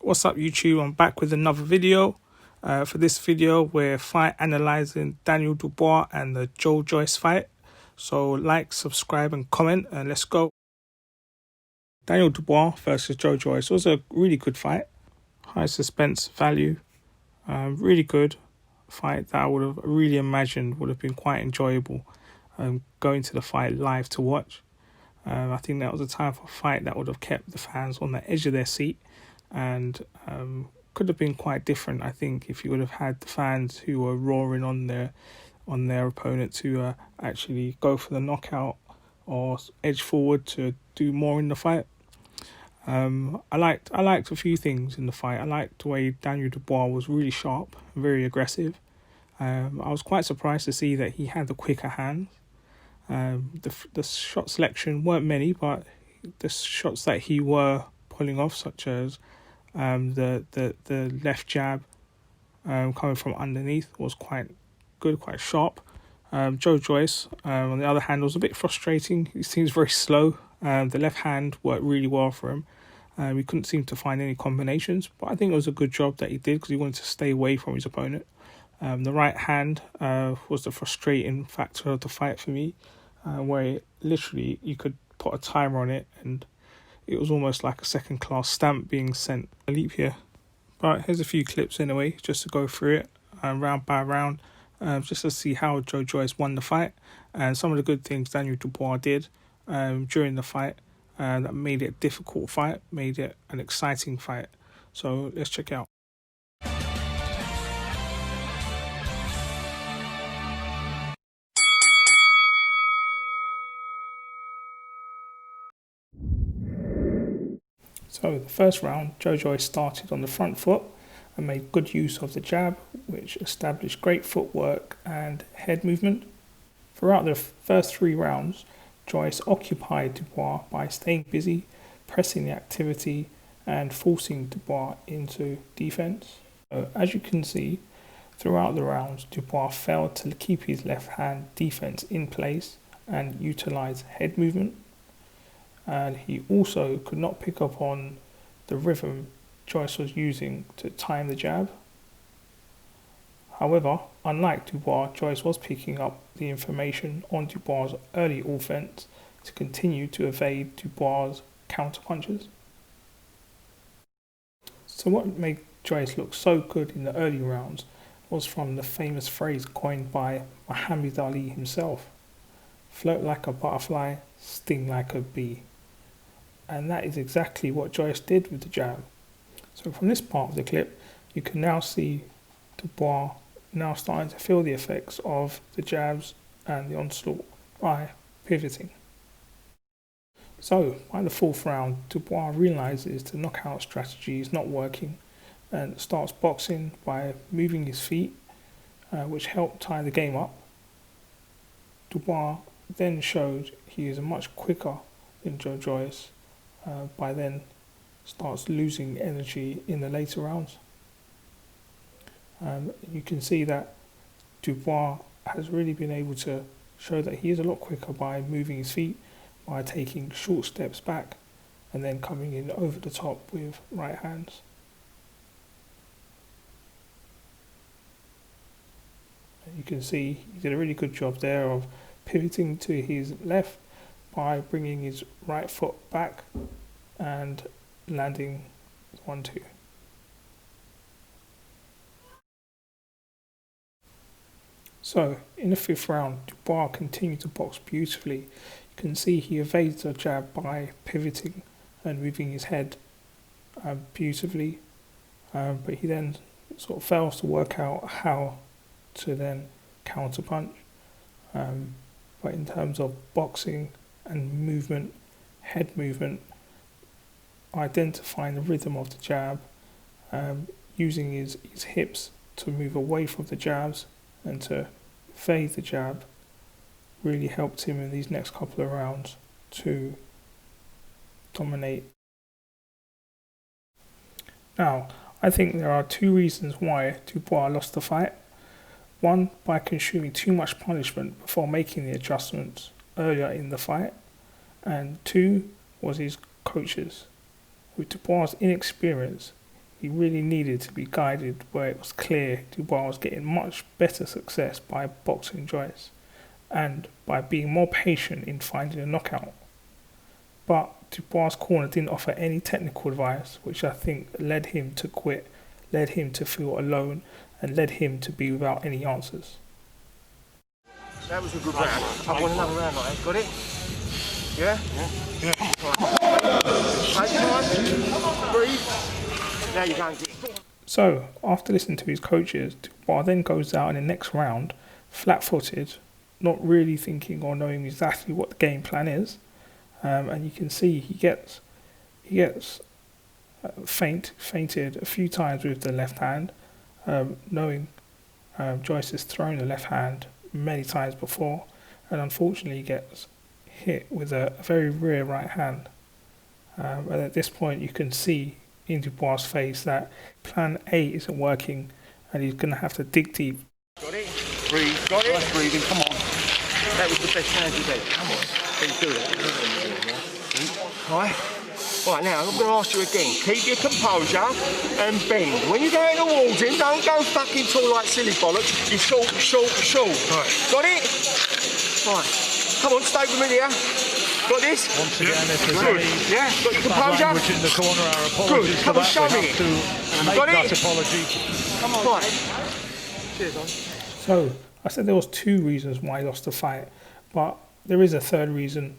What's up, YouTube? I'm back with another video. For this video, we're fight analysing Daniel Dubois and the Joe Joyce fight. So like, subscribe and comment, and let's go. Daniel Dubois versus Joe Joyce was a really good fight. High suspense value. Really good fight that I would have really imagined would have been quite enjoyable going to the fight live to watch. I think that was a type of fight that would have kept the fans on the edge of their seat, and could have been quite different, I think, if you would have had the fans who were roaring on their opponent to actually go for the knockout or edge forward to do more in the fight. I liked a few things in the fight. I liked the way Daniel Dubois was really sharp, very aggressive. I was quite surprised to see that he had the quicker hands. The shot selection weren't many, but the shots that he were pulling off, such as the left jab coming from underneath, was quite good, quite sharp. Joe Joyce, on the other hand, was a bit frustrating. He seems very slow. The left hand worked really well for him. We couldn't seem to find any combinations, but I think it was a good job that he did because he wanted to stay away from his opponent. The right hand was the frustrating factor of the fight for me, where literally you could put a timer on it and it was almost like a second-class stamp being sent. A leap year. But here's a few clips anyway, just to go through it round by round, just to see how Joe Joyce won the fight and some of the good things Daniel Dubois did during the fight that made it a difficult fight, made it an exciting fight. So let's check it out. So the first round, Joe Joyce started on the front foot and made good use of the jab, which established great footwork and head movement. Throughout the first 3 rounds, Joyce occupied Dubois by staying busy, pressing the activity and forcing Dubois into defense. As you can see, throughout the rounds, Dubois failed to keep his left hand defense in place and utilize head movement. And he also could not pick up on the rhythm Joyce was using to time the jab. However, unlike Dubois, Joyce was picking up the information on Dubois' early offense to continue to evade Dubois' counterpunches. So what made Joyce look so good in the early rounds was from the famous phrase coined by Muhammad Ali himself: float like a butterfly, sting like a bee. And that is exactly what Joyce did with the jab. So from this part of the clip, you can now see Dubois now starting to feel the effects of the jabs and the onslaught by pivoting. So by the 4th round, Dubois realizes the knockout strategy is not working and starts boxing by moving his feet, which helped tie the game up. Dubois then showed he is much quicker than Joe Joyce, by then starts losing energy in the later rounds. You can see that Dubois has really been able to show that he is a lot quicker by moving his feet, by taking short steps back and then coming in over the top with right hands. You can see he did a really good job there of pivoting to his left by bringing his right foot back and landing 1-2. So in the 5th round, Dubois continued to box beautifully. You can see he evades the jab by pivoting and moving his head beautifully, but he then sort of fails to work out how to then counter punch. But in terms of boxing and movement, head movement, identifying the rhythm of the jab, using his hips to move away from the jabs and to evade the jab, really helped him in these next couple of rounds to dominate. Now, I think there are 2 reasons why Dubois lost the fight. One, by consuming too much punishment before making the adjustments earlier in the fight, and 2 was his coaches. With Dubois' inexperience, he really needed to be guided where it was clear Dubois was getting much better success by boxing Joyce and by being more patient in finding a knockout. But Dubois' corner didn't offer any technical advice, which I think led him to quit, led him to feel alone, and led him to be without any answers. That was a good round. I want another round like that. Got it? Yeah? Yeah. Come on. Take time. Breathe. Now you're going to get it. So, after listening to his coaches, Dubois then goes out in the next round, flat-footed, not really thinking or knowing exactly what the game plan is. And you can see he gets fainted a few times with the left hand, knowing Joyce has thrown the left hand many times before, and unfortunately he gets hit with a very rare right hand. And at this point you can see in Dubois' face that plan A isn't working and he's going to have to dig deep. Got it? Breathe. Got it? Nice breathing, come on. That was the best hand you did. Come on. Can you do that? Right. Right, now I'm going to ask you again. Keep your composure and bend. When you go in the walls in, don't go fucking tall like silly bollocks. You short. Right. Got it? Right. Come on, stay with me here. Got this? Once again, if there's any got your composure? language in the corner, our apologies good. for Come on, that. show We me have to make got that it? apology. Come on. Right. Cheers, on. So, I said there was two reasons why he lost the fight, but there is a third reason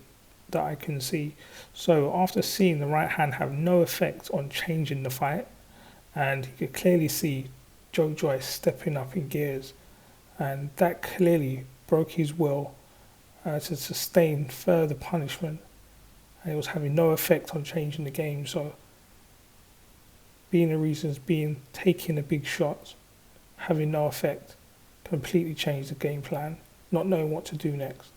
that I can see. So after seeing the right hand have no effect on changing the fight, and you could clearly see Joe Joyce stepping up in gears, and that clearly broke his will to sustain further punishment, and it was having no effect on changing the game. So being the reasons being taking the big shots, having no effect, completely changed the game plan, not knowing what to do next.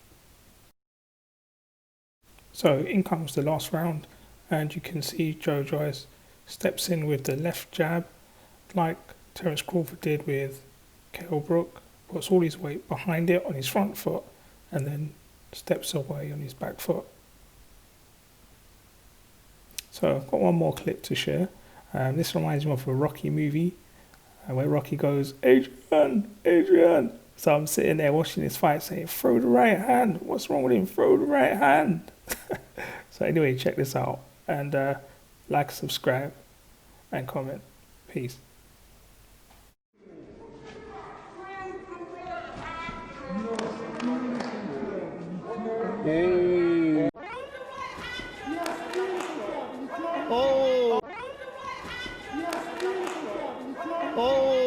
So in comes the last round, and you can see Joe Joyce steps in with the left jab, like Terence Crawford did with Kell Brook, puts all his weight behind it on his front foot, and then steps away on his back foot. So I've got one more clip to share. This reminds me of a Rocky movie, where Rocky goes, Adrian. So I'm sitting there watching this fight saying, throw the right hand. What's wrong with him? Throw the right hand. So anyway, check this out. And like, subscribe, and comment. Peace. Oh.